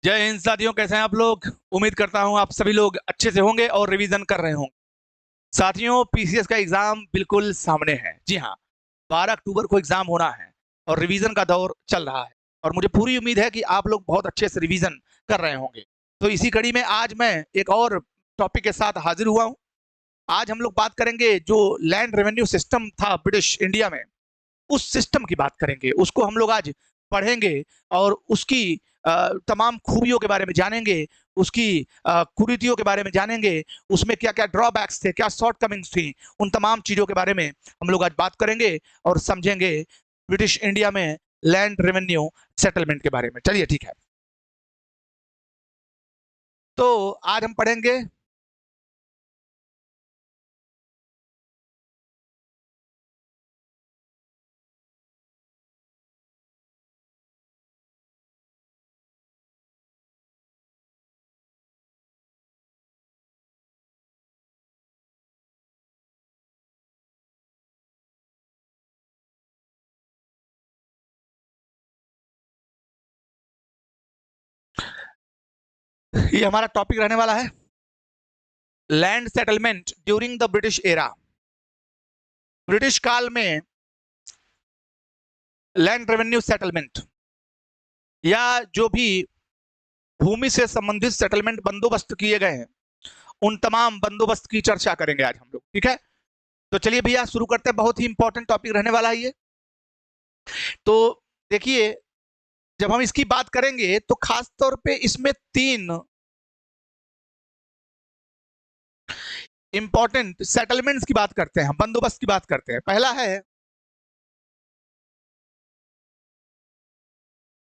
जय हिंद साथियों, कैसे हैं आप लोग। उम्मीद करता हूं आप सभी लोग अच्छे से होंगे और रिवीजन कर रहे होंगे। साथियों, पीसीएस का एग्जाम बिल्कुल सामने है। जी हाँ, 12 अक्टूबर को एग्जाम होना है और रिवीजन का दौर चल रहा है और मुझे पूरी उम्मीद है कि आप लोग बहुत अच्छे से रिवीजन कर रहे होंगे। तो इसी कड़ी में आज मैं एक और टॉपिक के साथ हाजिर हुआ हूँ। आज हम लोग बात करेंगे जो लैंड रेवेन्यू सिस्टम था ब्रिटिश इंडिया में, उस सिस्टम की बात करेंगे। उसको हम लोग आज पढ़ेंगे और उसकी तमाम खूबियों के बारे में जानेंगे, उसकी कुरीतियों के बारे में जानेंगे, उसमें क्या क्या ड्रॉबैक्स थे, क्या शॉर्ट कमिंग्स थी, उन तमाम चीज़ों के बारे में हम लोग आज बात करेंगे और समझेंगे ब्रिटिश इंडिया में लैंड रेवेन्यू सेटलमेंट के बारे में। चलिए ठीक है, तो आज हम पढ़ेंगे ये हमारा टॉपिक रहने वाला है land settlement during the British era. British काल में लैंड रेवेन्यू सेटलमेंट या जो भी भूमि से संबंधित सेटलमेंट बंदोबस्त किए गए हैं, उन तमाम बंदोबस्त की चर्चा करेंगे आज हम लोग। ठीक है, तो चलिए भैया शुरू करते हैं। बहुत ही इंपॉर्टेंट टॉपिक रहने वाला है ये। तो देखिए, जब हम इसकी बात करेंगे तो खास तौर पे इसमें 3 इंपॉर्टेंट सेटलमेंट्स की बात करते हैं, बंदोबस्त की बात करते हैं। पहला है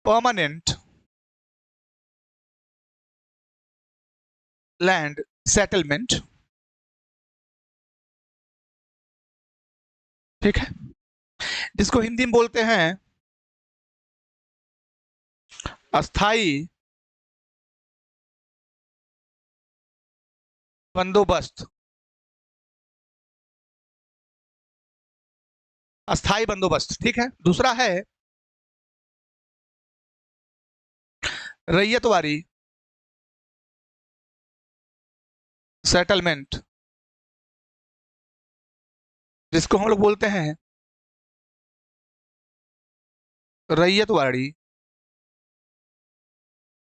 परमानेंट लैंड सेटलमेंट। ठीक है, जिसको हिंदी में बोलते हैं अस्थाई बंदोबस्त। अस्थाई बंदोबस्त, ठीक है। दूसरा है रैयतवारी सेटलमेंट, जिसको हम लोग बोलते हैं रैयतवाड़ी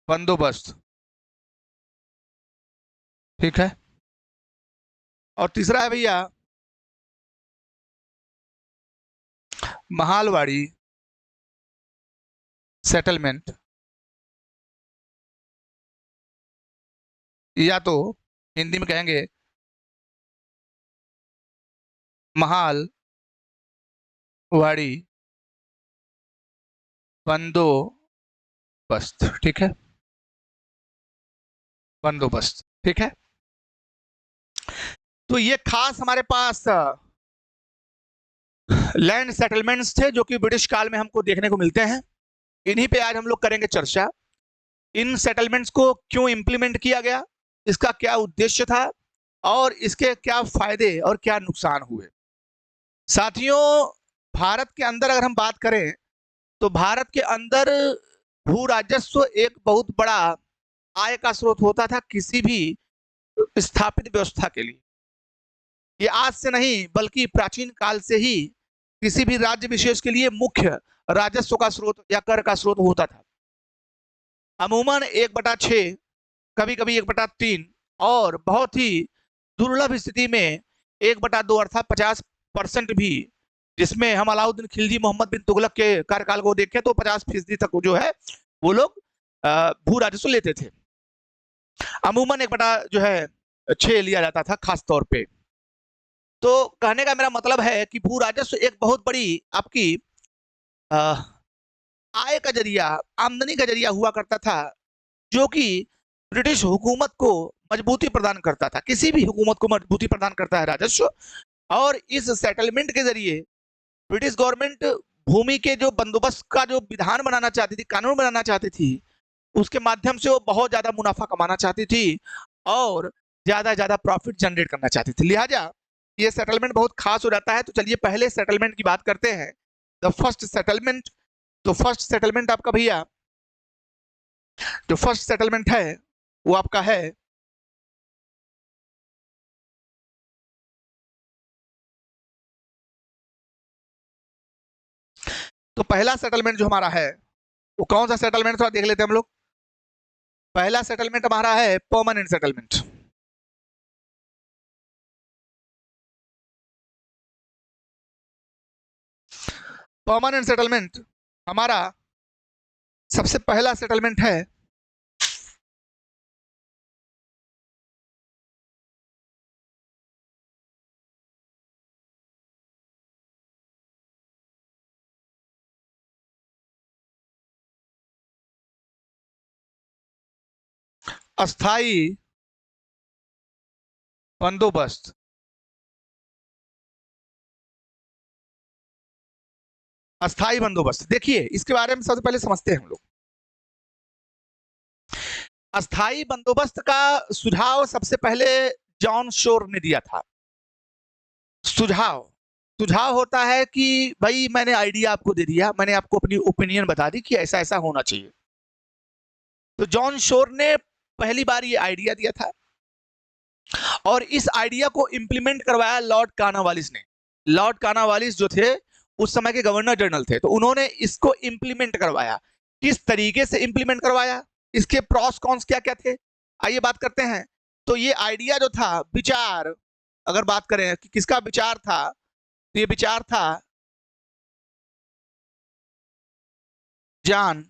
बंदोबस्त। ठीक है, और तीसरा है भैया महालवाड़ी सेटलमेंट, या तो हिंदी में कहेंगे महालवाड़ी बंदोबस्त। ठीक है, बंदोबस्त। ठीक है, तो ये खास हमारे पास लैंड सेटलमेंट्स थे जो कि ब्रिटिश काल में हमको देखने को मिलते हैं। इन्हीं पे आज हम लोग करेंगे चर्चा। इन सेटलमेंट्स को क्यों इंप्लीमेंट किया गया, इसका क्या उद्देश्य था और इसके क्या फायदे और क्या नुकसान हुए। साथियों, भारत के अंदर अगर हम बात करें तो भारत के अंदर भू राजस्व एक बहुत बड़ा आय का स्रोत होता था किसी भी स्थापित व्यवस्था के लिए। ये आज से नहीं बल्कि प्राचीन काल से ही किसी भी राज्य विशेष के लिए मुख्य राजस्व का स्रोत या कर का स्रोत होता था। अमूमन 1/6, कभी कभी 1/3 और बहुत ही दुर्लभ स्थिति में 1/2 अर्थात 50% भी, जिसमें हम अलाउद्दीन खिलजी मोहम्मद बिन तुगलक के कार्यकाल को देखें तो 50% तक जो है वो लोग भू राजस्व लेते थे। अमूमन 1/6 लिया जाता था खास तौर पे। तो कहने का मेरा मतलब है कि भू राजस्व एक बहुत बड़ी आपकी आय का जरिया, आमदनी का जरिया हुआ करता था, जो कि ब्रिटिश हुकूमत को मजबूती प्रदान करता था। किसी भी हुकूमत को मजबूती प्रदान करता है राजस्व। और इस सेटलमेंट के जरिए ब्रिटिश गवर्नमेंट भूमि के जो बंदोबस्त का जो विधान बनाना चाहती थी, कानून बनाना चाहती थी, उसके माध्यम से वो बहुत ज्यादा मुनाफा कमाना चाहती थी और ज्यादा ज्यादा प्रॉफिट जनरेट करना चाहती थी। लिहाजा ये सेटलमेंट बहुत खास हो जाता है। तो चलिए पहले सेटलमेंट की बात करते हैं, द फर्स्ट सेटलमेंट। तो फर्स्ट सेटलमेंट आपका भैया जो फर्स्ट सेटलमेंट है वो आपका है तो पहला सेटलमेंट जो हमारा है वो कौन सा सेटलमेंट थोड़ा देख लेते हैं हम लोग। पहला सेटलमेंट हमारा है परमानेंट सेटलमेंट। परमानेंट सेटलमेंट हमारा सबसे पहला सेटलमेंट है अस्थाई बंदोबस्त। अस्थाई बंदोबस्त देखिए इसके बारे में सबसे पहले समझते हैं हम लोग। अस्थाई बंदोबस्त का सुझाव सबसे पहले जॉन शोर ने दिया था। सुझाव सुझाव होता है कि भाई मैंने आइडिया आपको दे दिया, मैंने आपको अपनी ओपिनियन बता दी कि ऐसा ऐसा होना चाहिए। तो जॉन शोर ने पहली बार ये आइडिया दिया था और इस आइडिया को इंप्लीमेंट करवाया लॉर्ड कार्नवालिस ने। लॉर्ड कार्नवालिस जो थे उस समय के गवर्नर जनरल थे, तो उन्होंने इसको इंप्लीमेंट करवाया। किस तरीके से इंप्लीमेंट करवाया, इसके प्रॉस कॉन्स क्या क्या थे, आइए बात करते हैं। तो ये आइडिया जो था, विचार अगर बात करें कि किसका विचार था, तो ये विचार था जॉन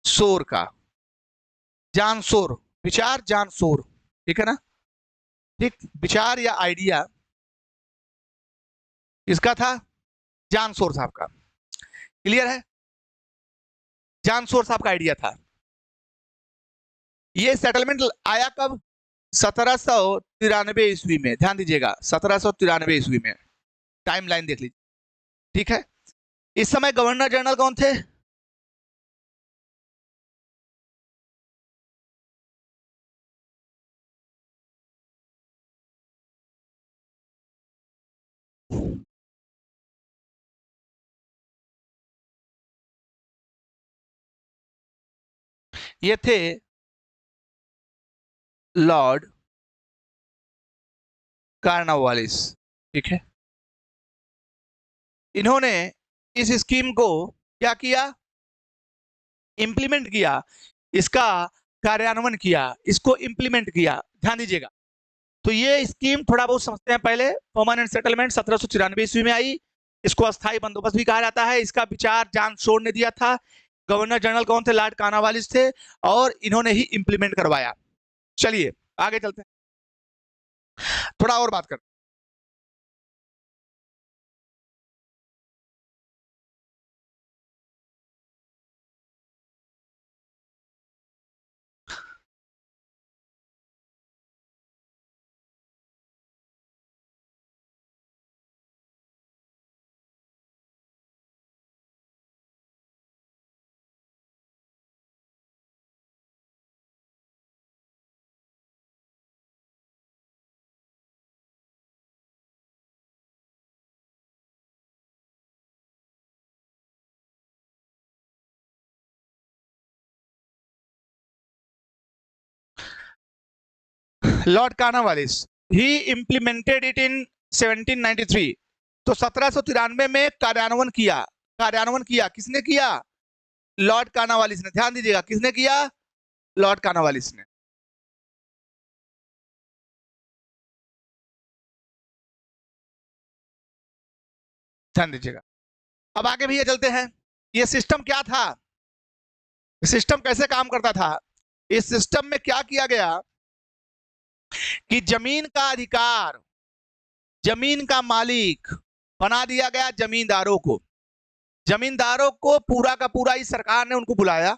शोर का। जॉन शोर, विचार जॉन शोर, ठीक है ना। ठीक, विचार या आइडिया किसका था, जॉन शोर साहब का। क्लियर है, जॉन शोर साहब का आइडिया था। ये सेटलमेंट आया कब, 1793 ईस्वी में। ध्यान दीजिएगा 1793 ईस्वी में, टाइमलाइन देख लीजिए, ठीक है। इस समय गवर्नर जनरल कौन थे, ये थे लॉर्ड कार्नवालिस, ठीक है। इन्होंने इस स्कीम को क्या किया, इंप्लीमेंट किया, इसका कार्यान्वयन किया, इसको इंप्लीमेंट किया। ध्यान दीजिएगा, तो ये स्कीम थोड़ा बहुत समझते हैं पहले। परमानेंट सेटलमेंट 1793 ईस्वी में आई, इसको अस्थाई बंदोबस्त भी कहा जाता है। इसका विचार जॉन शोर ने दिया था, गवर्नर जनरल कौन थे, लॉर्ड कार्नवालिस थे, और इन्होंने ही इंप्लीमेंट करवाया। चलिए आगे चलते हैं, थोड़ा और बात करते हैं। Lord Cornwallis he implemented it in 1793। तो 1793 में कार्यान्वयन किया। कार्यान्वयन किया किसने किया, लॉर्ड कार्नवालिस ने। ध्यान दीजिएगा, किसने किया, लॉर्ड कार्नवालिस ने। ध्यान दीजिएगा, अब आगे भैया चलते हैं। ये सिस्टम क्या था, सिस्टम कैसे काम करता था। इस सिस्टम में क्या किया गया कि जमीन का अधिकार, जमीन का मालिक बना दिया गया जमींदारों को। जमींदारों को पूरा का पूरा इस सरकार ने उनको बुलाया।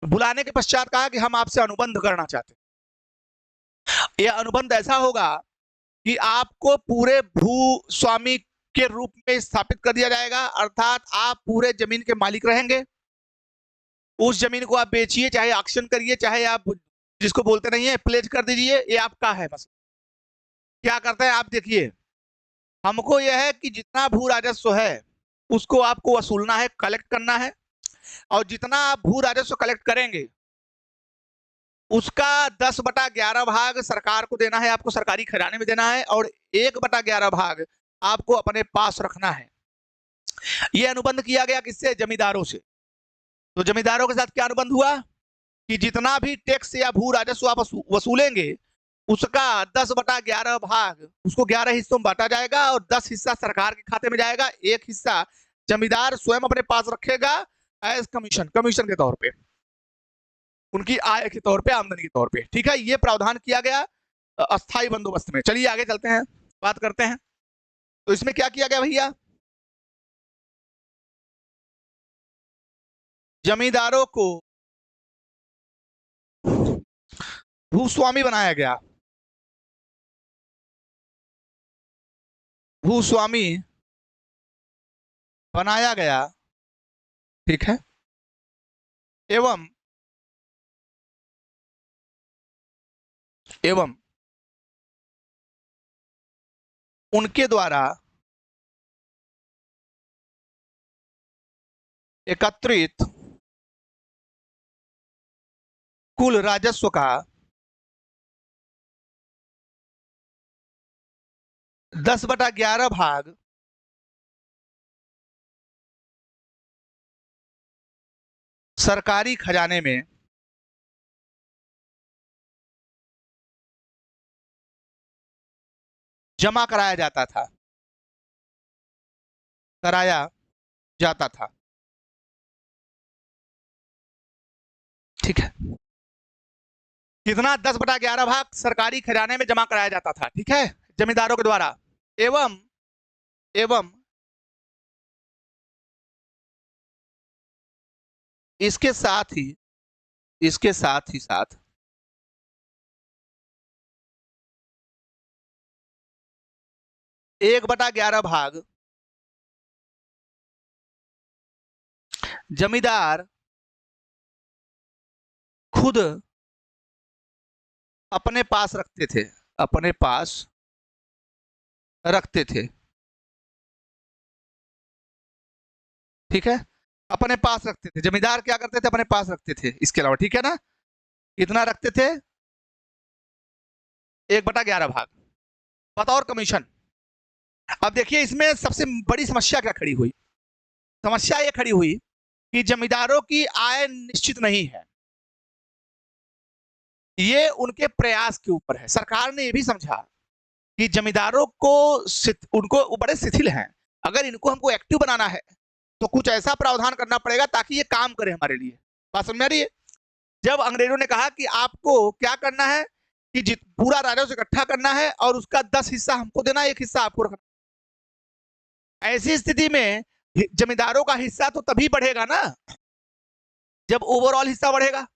बुलाने के पश्चात कहा कि हम आपसे अनुबंध करना चाहते हैं। यह अनुबंध ऐसा होगा कि आपको पूरे भू स्वामी के रूप में स्थापित कर दिया जाएगा, अर्थात आप पूरे जमीन के मालिक रहेंगे। उस जमीन को आप बेचिए, चाहे ऑक्शन करिए, चाहे आप जिसको बोलते नहीं है प्लेज कर दीजिए, ये आपका है। बस क्या करते हैं आप देखिए, हमको यह है कि जितना भू राजस्व है उसको आपको वसूलना है, कलेक्ट करना है, और जितना आप भू राजस्व कलेक्ट करेंगे उसका 10/11 भाग सरकार को देना है, आपको सरकारी खजाने में देना है, और 1/11 भाग आपको अपने पास रखना है। यह अनुबंध किया गया किससे? जमींदारों से। तो जमींदारों के साथ क्या अनुबंध हुआ कि जितना भी टैक्स या भू राजस्व आप वसूलेंगे उसका 10/11 भाग उसको 11 हिस्सों में बांटा जाएगा, और 10 हिस्सा सरकार के खाते में जाएगा, 1 हिस्सा जमींदार स्वयं अपने पास रखेगा एज कमीशन के तौर पे, उनकी आय के तौर पे, आमदनी के तौर पे। ठीक है, ये प्रावधान किया गया अस्थायी बंदोबस्त में। चलिए आगे चलते हैं, बात करते हैं। तो इसमें क्या किया गया भैया? जमींदारों को भूस्वामी बनाया गया। भूस्वामी बनाया गया, ठीक है, एवं उनके द्वारा एकत्रित कुल राजस्व का 10/11 भाग सरकारी खजाने में जमा कराया जाता था, ठीक है। कितना? 10/11 भाग सरकारी खजाने में जमा कराया जाता था, ठीक है, जमींदारों के द्वारा। एवं इसके साथ ही 1/11 भाग जमींदार खुद अपने पास रखते थे, ठीक है, अपने पास रखते थे। जमींदार क्या करते थे? अपने पास रखते थे। इसके अलावा, ठीक है ना, कितना रखते थे? 1/11 भाग बतौर कमीशन। अब देखिए इसमें सबसे बड़ी समस्या क्या खड़ी हुई? समस्या ये खड़ी हुई कि जमींदारों की आय निश्चित नहीं है, ये उनके प्रयास के ऊपर है। सरकार ने ये भी समझा कि जमींदारों को उनको बड़े शिथिल हैं, अगर इनको हमको एक्टिव बनाना है तो कुछ ऐसा प्रावधान करना पड़ेगा ताकि ये काम करे हमारे लिए। बात समझ में आ रही है? जब अंग्रेजों ने कहा कि आपको क्या करना है कि पूरा राजस्व इकट्ठा करना है और उसका 10 हिस्सा हमको देना, 1 हिस्सा आपको रखना, ऐसी स्थिति में जमींदारों का हिस्सा तो तभी बढ़ेगा ना जब ओवरऑल हिस्सा बढ़ेगा।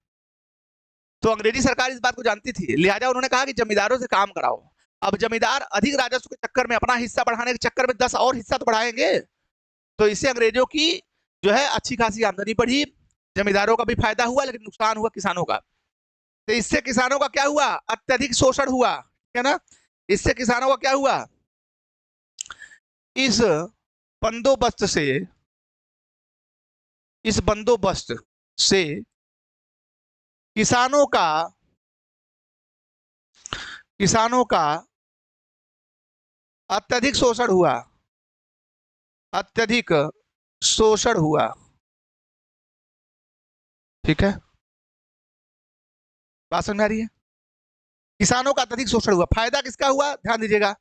तो अंग्रेजी सरकार इस बात को जानती थी, लिहाजा उन्होंने कहा कि जमींदारों से काम कराओ। अब जमींदार अधिक राजस्व के चक्कर में, अपना हिस्सा बढ़ाने के चक्कर में 10 और हिस्सा तो बढ़ाएंगे, तो इससे अंग्रेजों की जो है अच्छी खासी आमदनी बढ़ी, जमींदारों का भी फायदा हुआ, लेकिन नुकसान हुआ किसानों का। तो इससे किसानों का क्या हुआ? अत्यधिक शोषण हुआ, है ना। इससे किसानों का क्या हुआ? इस बंदोबस्त से किसानों का अत्यधिक शोषण हुआ, ठीक है, बात समझ में आ रही है? किसानों का अत्यधिक शोषण हुआ। फायदा किसका हुआ? ध्यान दीजिएगा,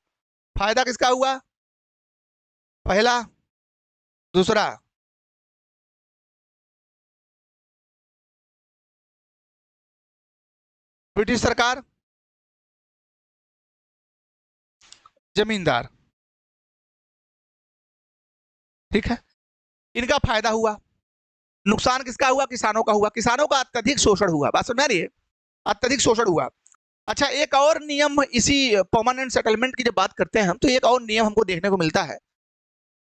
फायदा किसका हुआ? पहला, दूसरा, ब्रिटिश सरकार, जमींदार, ठीक है, इनका फायदा हुआ। नुकसान किसका हुआ? किसानों का हुआ। किसानों का अत्यधिक शोषण हुआ। बात समझ में आ रही है? अत्यधिक शोषण हुआ। अच्छा, एक और नियम इसी परमानेंट सेटलमेंट की जब बात करते हैं हम, तो एक और नियम हमको देखने को मिलता है,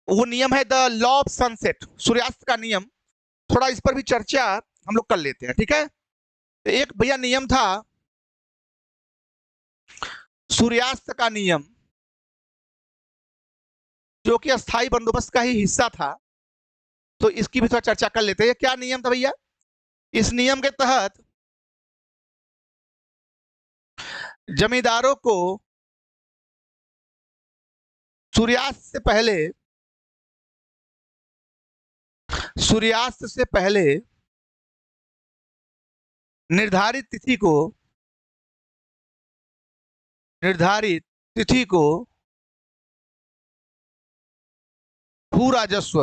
वो नियम है द लॉ ऑफ सनसेट, सूर्यास्त का नियम। थोड़ा इस पर भी चर्चा हम लोग कर लेते हैं, ठीक है। तो एक भैया नियम था सूर्यास्त का नियम, जो कि अस्थायी बंदोबस्त का ही हिस्सा था, तो इसकी भी थोड़ा चर्चा कर लेते हैं। क्या नियम था भैया? इस नियम के तहत जमींदारों को सूर्यास्त से पहले निर्धारित तिथि को भू राजस्व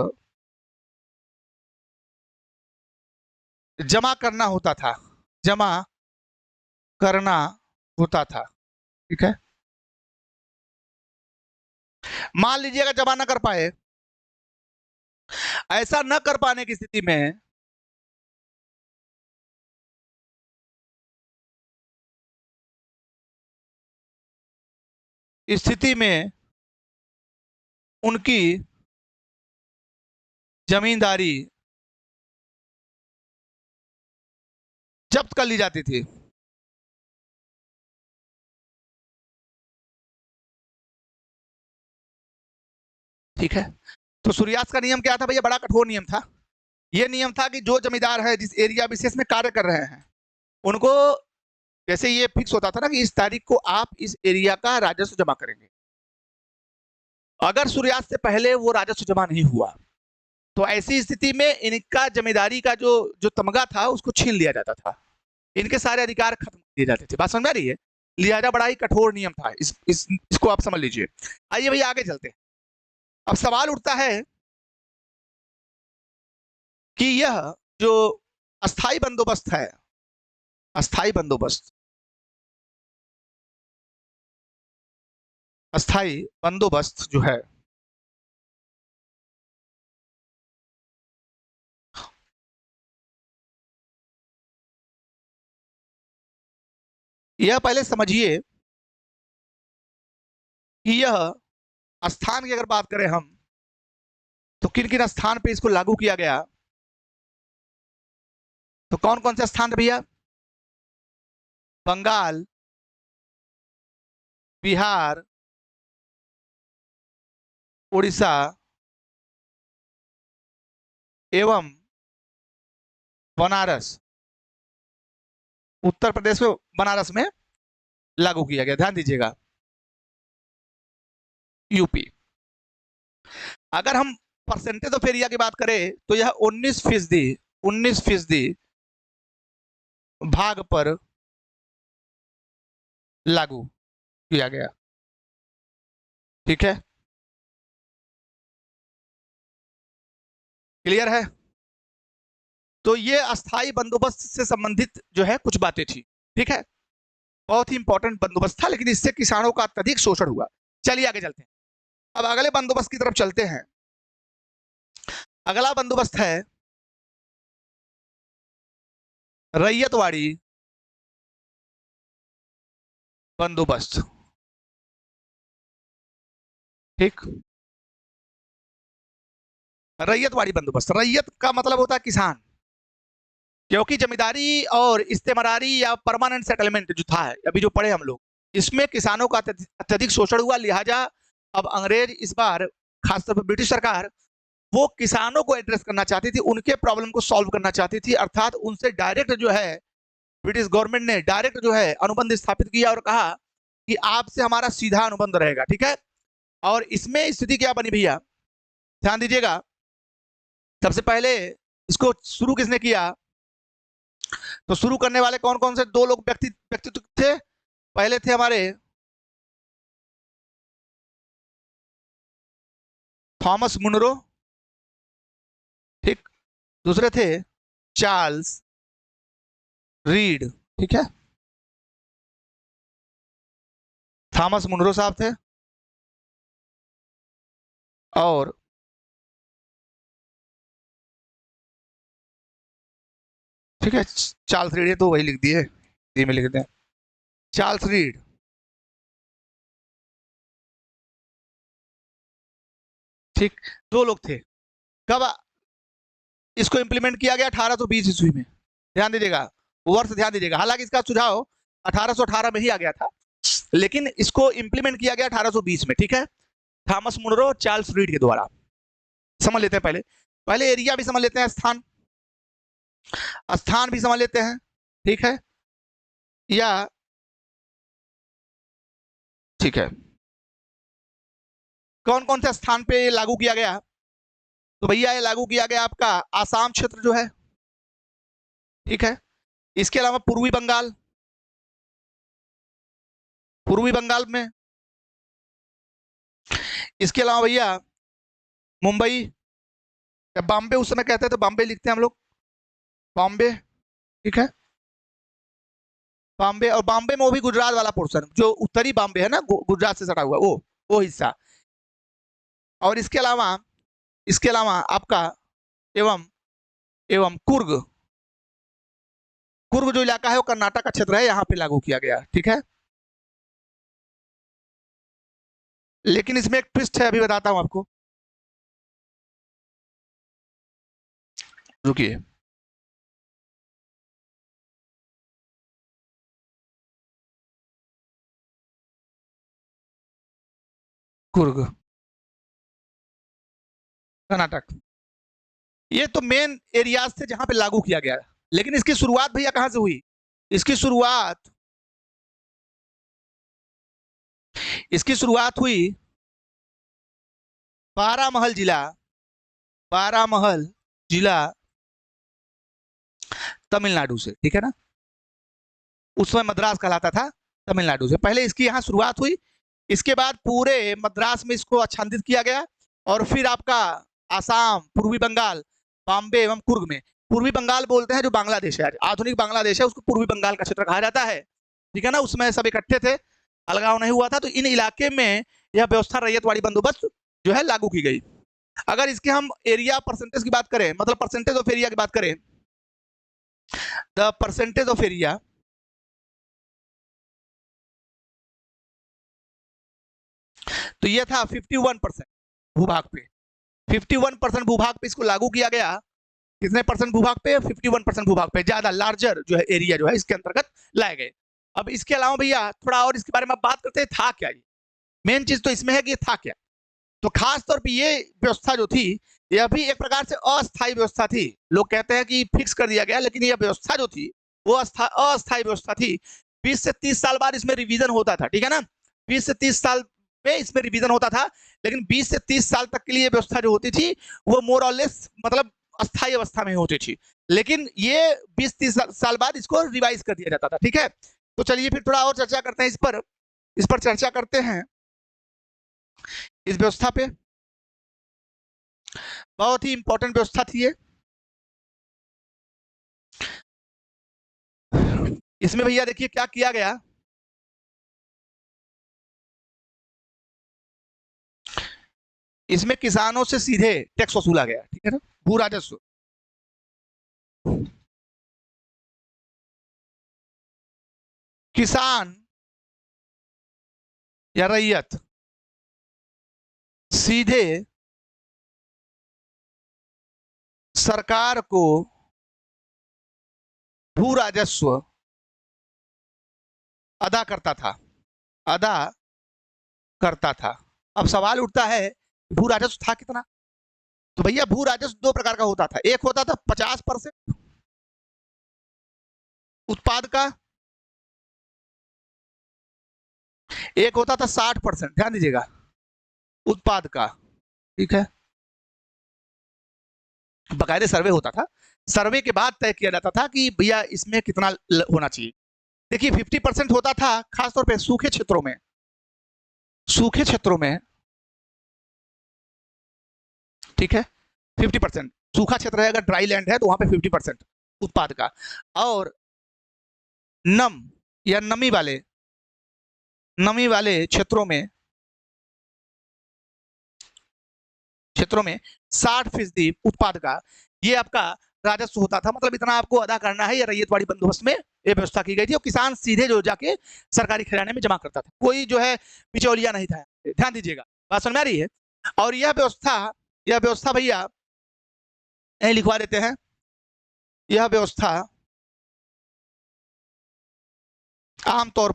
जमा करना होता था। ठीक है, मान लीजिएगा जमा ना कर पाए, ऐसा न कर पाने की स्थिति में उनकी जमींदारी जब्त कर ली जाती थी। ठीक है, तो सूर्यास्त का नियम क्या था भैया? बड़ा कठोर नियम था। यह नियम था कि जो जमींदार है जिस एरिया विशेष में कार्य कर रहे हैं उनको, जैसे ये फिक्स होता था ना कि इस तारीख को आप इस एरिया का राजस्व जमा करेंगे, अगर सूर्यास्त से पहले वो राजस्व जमा नहीं हुआ तो ऐसी स्थिति में इनका जमींदारी का जो तमगा था उसको छीन लिया जाता था, इनके सारे अधिकार खत्म किए जाते थे। बात समझ में आ रही है? लिहाजा बड़ा ही कठोर नियम था, इसको आप समझ लीजिए। आइए भैया आगे चलते हैं। अब सवाल उठता है कि यह जो अस्थाई बंदोबस्त है, अस्थाई बंदोबस्त जो है यह पहले समझिए कि यह स्थान की अगर बात करें हम तो किन किन स्थान पे इसको लागू किया गया, तो कौन कौन से स्थान भैया? बंगाल, बिहार, उड़ीसा एवं बनारस। उत्तर प्रदेश में बनारस में लागू किया गया, ध्यान दीजिएगा, यूपी। अगर हम परसेंटेज ऑफ एरिया की बात करें तो यह 19% भाग पर लागू किया गया। ठीक है, क्लियर है? तो ये अस्थाई बंदोबस्त से संबंधित जो है कुछ बातें थी। ठीक है, बहुत ही इंपॉर्टेंट बंदोबस्त था, लेकिन इससे किसानों का अत्यधिक शोषण हुआ। चलिए आगे चलते हैं, अब अगले बंदोबस्त की तरफ चलते हैं। अगला बंदोबस्त है रैयतवाड़ी बंदोबस्त। ठीक, रैयतवाड़ी बंदोबस्त, रैयत का मतलब होता है किसान, क्योंकि जमींदारी और इस्तेमारी या परमानेंट सेटलमेंट जो था अभी जो पढ़े हम लोग, इसमें किसानों का अत्यधिक शोषण हुआ। लिहाजा अब अंग्रेज इस बार, खासतौर पर ब्रिटिश सरकार, वो किसानों को एड्रेस करना चाहती थी, उनके प्रॉब्लम को सॉल्व करना चाहती थी, अर्थात उनसे डायरेक्ट जो है ब्रिटिश गवर्नमेंट ने डायरेक्ट जो है अनुबंध स्थापित किया और कहा कि आपसे हमारा सीधा अनुबंध रहेगा। ठीक है, और इसमें स्थिति क्या बनी भैया? ध्यान दीजिएगा, सबसे पहले इसको शुरू किसने किया? तो शुरू करने वाले कौन कौन से दो लोग व्यक्तित्व थे? पहले थे हमारे थॉमस मुनरो, ठीक, दूसरे थे चार्ल्स रीड। ठीक है, थॉमस मुनरो साहब थे और ठीक है चार्ल्स रीड, तो वही लिख दिए, हिंदी में लिखते हैं चार्ल्स रीड। ठीक, दो लोग थे। कब इसको इंप्लीमेंट किया गया? 1820 ईस्वी में। ध्यान दीजिएगा, वर्ष ध्यान दीजिएगा, हालांकि इसका सुझाव 1818 में ही आ गया था, लेकिन इसको इंप्लीमेंट किया गया 1820 में। ठीक है, थॉमस मुनरो, चार्ल्स रीड के द्वारा। समझ लेते हैं, पहले एरिया भी समझ लेते हैं, स्थान भी समझ लेते हैं। ठीक है, या ठीक है, कौन कौन से स्थान पे लागू किया गया? तो भैया ये लागू किया गया आपका आसाम क्षेत्र जो है, ठीक है। इसके अलावा पूर्वी बंगाल में, इसके अलावा भैया मुंबई या बॉम्बे, उस समय कहते थे बॉम्बे, लिखते हैं हम लोग बॉम्बे, ठीक है। बॉम्बे, और बॉम्बे में वो भी गुजरात वाला पोर्शन जो उत्तरी बॉम्बे है ना, गुजरात से सटा हुआ वो हिस्सा। और इसके अलावा आपका एवं एवं कुर्ग, कुर्ग जो इलाका है वो कर्नाटक का क्षेत्र है, यहाँ पे लागू किया गया, ठीक है। लेकिन इसमें एक ट्विस्ट है, अभी बताता हूं आपको, रुकिए। कुर्ग कर्नाटक, ये तो मेन एरियाज थे जहां पे लागू किया गया, लेकिन इसकी शुरुआत भैया कहां से हुई? इसकी शुरुआत इसकी शुरुआत हुई बारामहल जिला, बारामहल जिला तमिलनाडु से, ठीक है ना। उस समय मद्रास कहलाता था, तमिलनाडु से पहले इसकी यहाँ शुरुआत हुई। इसके बाद पूरे मद्रास में इसको आच्छादित किया गया, और फिर आपका आसाम, पूर्वी बंगाल, बॉम्बे एवं कुर्ग में, पूर्वी बंगाल बोलते हैं जो बांग्लादेश है, आधुनिक बांग्लादेश है, उसको पूर्वी बंगाल का क्षेत्र कहा जाता है, ठीक है ना। उसमें सब इकट्ठे थे, अलगाव नहीं हुआ था, तो इन इलाके में यह व्यवस्था रैयतवाड़ी बंदोबस्त जो है लागू की गई। अगर इसके हम एरिया परसेंटेज की बात करें, मतलब परसेंटेज ऑफ एरिया की बात करें, द परसेंटेज ऑफ एरिया, तो यह था 51% भूभाग पे, 51% भूभाग पे इसको लागू किया गया। कितने परसेंट भूभाग पे? 51% भूभाग पे, ज्यादा लार्जर जो है एरिया जो है इसके अंतर्गत लाए गए। अब इसके अलावा भैया थोड़ा और इसके बारे में बात करते हैं, था क्या ये? मेन चीज तो इसमें है कि ये था क्या। तो खास तौर पे ये व्यवस्था जो थी, यह भी एक प्रकार से अस्थायी व्यवस्था थी। लोग कहते हैं कि फिक्स कर दिया गया, लेकिन यह व्यवस्था जो थी वो अस्थायी व्यवस्था थी। 20 से 30 साल बाद इसमें रिवीजन होता था, ठीक है ना। 20 से 30 साल में इसमें रिवीजन होता था, लेकिन 20 से 30 साल तक के लिए व्यवस्था जो होती थी वो मोर और लेस मतलब अस्थायी अवस्था में होती थी। लेकिन ये 20-30 साल बाद इसको रिवाइज कर दिया जाता था, ठीक है। तो चलिए फिर थोड़ा और चर्चा करते हैं इस पर चर्चा करते हैं इस व्यवस्था पे। बहुत ही इंपॉर्टेंट व्यवस्था थी ये। इसमें भैया देखिए क्या किया गया। इसमें किसानों से सीधे टैक्स वसूला गया, ठीक है ना, भू राजस्व। किसान या रैयत सीधे सरकार को भू राजस्व अदा करता था, अदा करता था। अब सवाल उठता है भू राजस्व था कितना? तो भैया भू राजस्व दो प्रकार का होता था। एक होता था 50% उत्पाद का, एक होता था 60%, ध्यान दीजिएगा, उत्पाद का, ठीक है। बकायदे सर्वे होता था, सर्वे के बाद तय किया जाता था कि भैया इसमें कितना होना चाहिए। देखिए 50% होता था खासतौर पे सूखे क्षेत्रों में, सूखे क्षेत्रों में, ठीक है। 50% सूखा क्षेत्र है, अगर ड्राई लैंड है तो वहां पे 50% उत्पाद का। और नम या नमी वाले क्षेत्रों में 60% उत्पाद का ये आपका राजस्व होता था। मतलब इतना आपको अदा करना है, या रैयतवाड़ी बंदोबस्त में ये व्यवस्था की गई थी, और किसान सीधे जो जाके सरकारी खजाने में जमा करता था, कोई जो है बिचौलिया नहीं था। ध्यान दीजिएगा, बात समझ में आ रही है। और यह व्यवस्था भैया यही लिखवा देते हैं, यह व्यवस्था आमतौर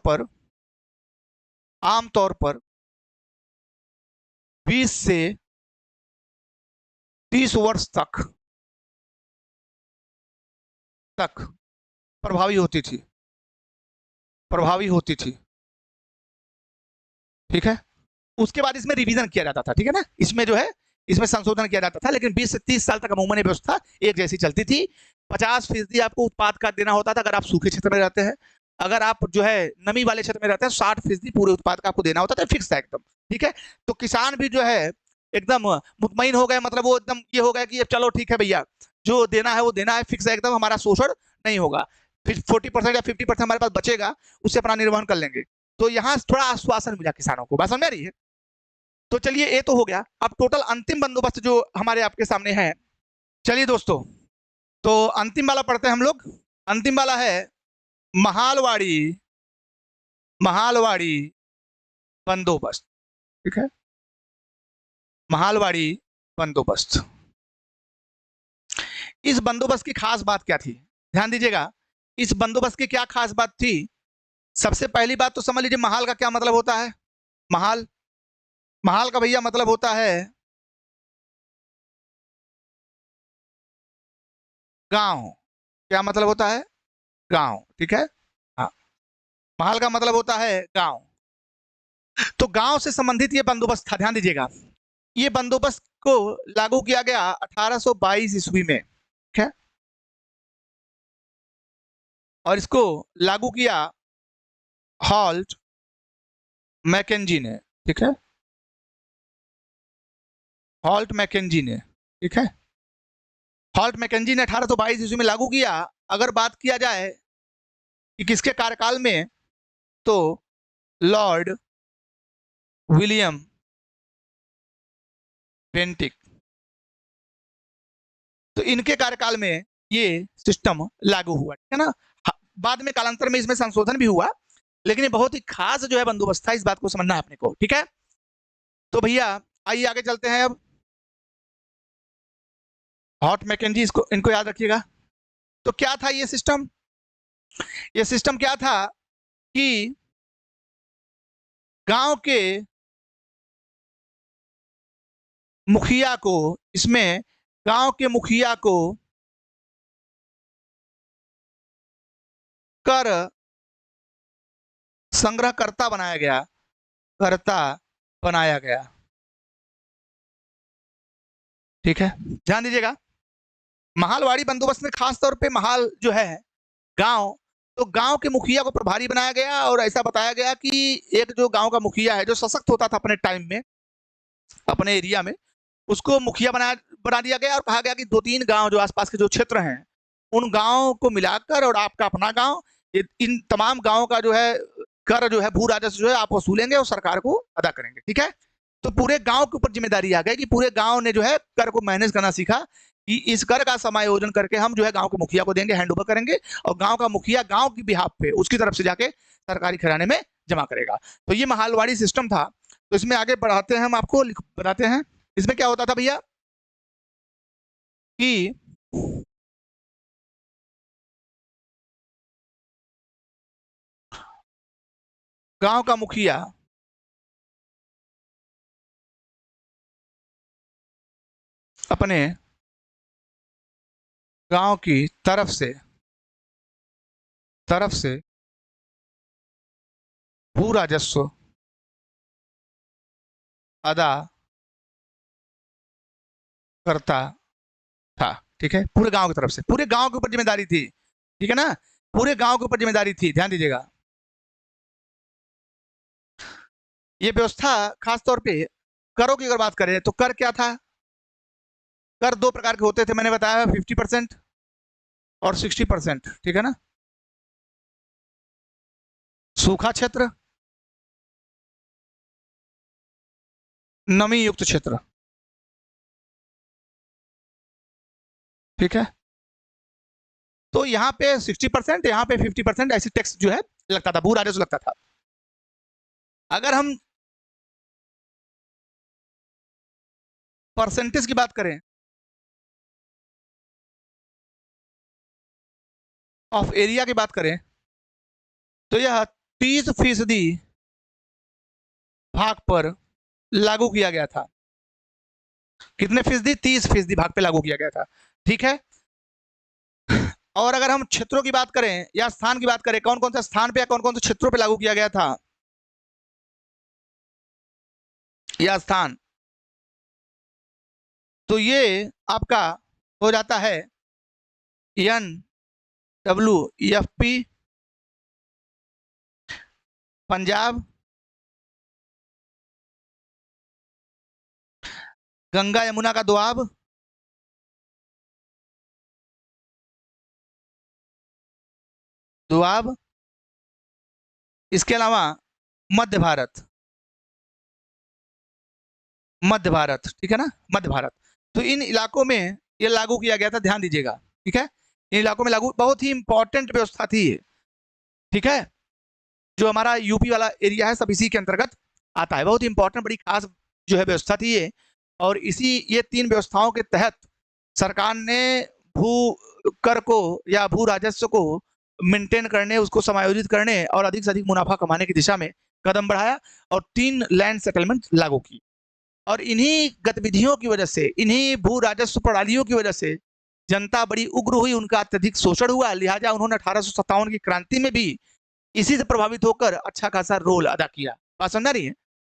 पर 20 से 30 वर्ष तक प्रभावी होती थी, ठीक है। उसके बाद इसमें रिवीजन किया जाता था, ठीक है ना, इसमें जो है इसमें संशोधन किया जाता था, लेकिन 20 से 30 साल तक अमूमन ये व्यवस्था एक जैसी चलती थी। 50% आपको उत्पाद का देना होता था अगर आप सूखे क्षेत्र में रहते हैं, अगर आप जो है नमी वाले क्षेत्र में रहते हैं 60% पूरे उत्पाद का आपको देना होता था, फिक्स था एकदम, ठीक है। तो किसान भी जो है एकदम मुतमईन हो गए, मतलब वो एकदम ये हो गया कि चलो ठीक है भैया, जो देना है वो देना है, फिक्स है एकदम, हमारा शोषण नहीं होगा, फिर 40% या 50% हमारे पास बचेगा, उससे अपना निर्वहन कर लेंगे। तो यहाँ थोड़ा आश्वासन मिला किसानों को, बात समझ आ रही है। तो चलिए ये तो हो गया, अब टोटल अंतिम बंदोबस्त जो हमारे आपके सामने है, चलिए दोस्तों, तो अंतिम वाला पढ़ते हैं हम लोग। अंतिम वाला है महालवाड़ी, महालवाड़ी बंदोबस्त, ठीक है, महालवाड़ी बंदोबस्त। इस बंदोबस्त की खास बात क्या थी, ध्यान दीजिएगा, इस बंदोबस्त की क्या खास बात थी। सबसे पहली बात तो समझ लीजिए महाल का क्या मतलब होता है। महाल, महाल का भैया मतलब होता है गांव। क्या मतलब होता है, गांव, ठीक है। हाँ, महाल का मतलब होता है गांव। तो गांव से संबंधित ये बंदोबस्त था, ध्यान दीजिएगा। ये बंदोबस्त को लागू किया गया 1822 ईस्वी में, ठीक है, और इसको लागू किया हॉल्ट मैकेंजी ने, ठीक है, हॉल्ट मैकेंजी ने, ठीक है, हॉल्ट मैकेंजी ने 1822 ईस्वी में लागू किया। अगर बात किया जाए कि किसके कार्यकाल में, तो लॉर्ड विलियम बेंटिक, तो इनके कार्यकाल में ये सिस्टम लागू हुआ, ठीक है ना। बाद में कालांतर में इसमें संशोधन भी हुआ, लेकिन ये बहुत ही खास जो है बंदोबस्त था, इस बात को समझना है अपने को, ठीक है। तो भैया आइए आगे चलते हैं अब। हॉट मैकेंजी, इसको इनको याद रखिएगा। तो क्या था ये सिस्टम, ये सिस्टम क्या था कि गांव के मुखिया को, इसमें गांव के मुखिया को कर संग्रहकर्ता बनाया गया, कर्ता बनाया गया, ठीक है। ध्यान दीजिएगा, महालवाड़ी बंदोबस्त में खास तौर पे महाल जो है गांव, तो गांव के मुखिया को प्रभारी बनाया गया, और ऐसा बताया गया कि एक जो गांव का मुखिया है जो सशक्त होता था अपने टाइम में, अपने एरिया में, उसको मुखिया बना दिया गया, और कहा गया कि 2-3 गांव जो आसपास के जो क्षेत्र हैं उन गांवों को मिलाकर और आपका अपना गांव, इन तमाम गांवों का जो है कर जो है भू राजस्व जो है आप वसूलेंगे और सरकार को अदा करेंगे, ठीक है। तो पूरे गांव के ऊपर जिम्मेदारी आ गई कि पूरे गांव ने जो है कर को मैनेज करना सीखा, कि इस कर का समायोजन करके हम जो है गांव के मुखिया को देंगे, हैंड ओवर करेंगे, और गांव का मुखिया गांव की बिहाफ पे उसकी तरफ से जाके सरकारी खजाने में जमा करेगा। तो ये महालवाड़ी सिस्टम था। तो इसमें आगे बढ़ाते हैं, हम आपको बताते हैं इसमें क्या होता था भैया, कि गांव का मुखिया अपने गांव की तरफ से भू राजस्व अदा करता था, ठीक है, पूरे गांव की तरफ से, पूरे गांव के ऊपर जिम्मेदारी थी, ठीक है ना, पूरे गांव के ऊपर जिम्मेदारी थी, ध्यान दीजिएगा। ये व्यवस्था खासतौर पे करों की अगर बात करें तो कर क्या था, कर 2 प्रकार के होते थे, मैंने बताया 50% और 60%, ठीक है ना। सूखा क्षेत्र, नमी युक्त क्षेत्र, ठीक है। तो यहाँ पे 60%, यहाँ पे 50% ऐसी टैक्स जो है लगता था, भू राजस्व लगता था। अगर हम परसेंटेज की बात करें ऑफ एरिया की बात करें, तो यह 30% भाग पर लागू किया गया था। कितने फीसदी, 30% भाग पे लागू किया गया था, ठीक है। और अगर हम क्षेत्रों की बात करें या स्थान की बात करें, कौन कौन से स्थान पे या कौन कौन से क्षेत्रों पे लागू किया गया था, या स्थान, तो ये आपका हो जाता है NWFP पंजाब, गंगा यमुना का दोआब, दोआब, इसके अलावा मध्य भारत, मध्य भारत, ठीक है ना, मध्य भारत। तो इन इलाकों में ये लागू किया गया था, ध्यान दीजिएगा, ठीक है, इन इलाकों में लागू, बहुत ही इंपॉर्टेंट व्यवस्था थी ये, ठीक है, जो हमारा यूपी वाला एरिया है सब इसी के अंतर्गत आता है, बहुत ही इंपॉर्टेंट बड़ी खास जो है व्यवस्था थी ये। और इसी ये 3 व्यवस्थाओं के तहत सरकार ने भू कर को या भू राजस्व को मेंटेन करने, उसको समायोजित करने और अधिक से अधिक मुनाफा कमाने की दिशा में कदम बढ़ाया और 3 लैंड सेटलमेंट लागू की। और इन्हीं गतिविधियों की वजह से, इन्हीं भू राजस्व प्रणालियों की वजह से जनता बड़ी उग्र हुई, उनका अत्यधिक शोषण हुआ, लिहाजा उन्होंने 1857 की क्रांति में भी इसी से प्रभावित होकर अच्छा खासा रोल अदा किया। बात समझ रही है?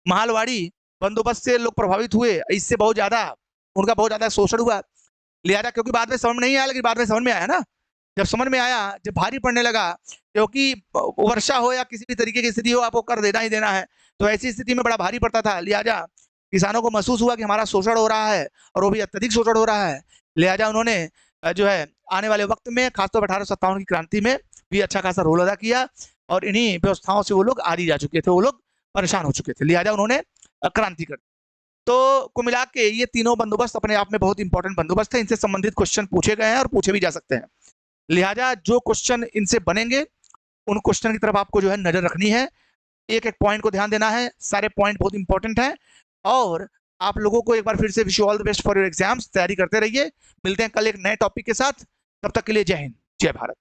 महलवाड़ी बंदोबस्त से लोग प्रभावित हुए, इससे बहुत ज्यादा उनका बहुत ज्यादा शोषण हुआ, लिहाजा क्योंकि बाद में समझ में नहीं आया, लेकिन बाद में समझ में आया ना, जब समझ में आया, जब भारी पड़ने लगा, क्योंकि वर्षा हो या किसी भी तरीके की स्थिति हो, आपको कर देना ही देना है, तो ऐसी स्थिति में बड़ा भारी पड़ता था, लिहाजा किसानों को महसूस हुआ कि हमारा शोषण हो रहा है और वो भी अत्यधिक शोषण हो रहा है, लिहाजा उन्होंने जो है आने वाले वक्त में खासतौर पर 1857 की क्रांति में भी अच्छा खासा रोल अदा किया और इन्हीं व्यवस्थाओं से वो लोग आदी जा चुके थे, वो लोग परेशान हो चुके थे, लिहाजा उन्होंने क्रांति कर। तो कुल मिला के ये तीनों बंदोबस्त अपने आप में बहुत इंपॉर्टेंट बंदोबस्त है, इनसे संबंधित क्वेश्चन पूछे गए हैं और पूछे भी जा सकते हैं, लिहाजा जो क्वेश्चन इनसे बनेंगे उन क्वेश्चन की तरफ आपको जो है नजर रखनी है, एक एक पॉइंट को ध्यान देना है, सारे पॉइंट बहुत इंपॉर्टेंट है। और आप लोगों को एक बार फिर से wish you all the best for your exams, तैयारी करते रहिए, मिलते हैं कल एक नए टॉपिक के साथ, तब तक के लिए जय हिंद, जय भारत।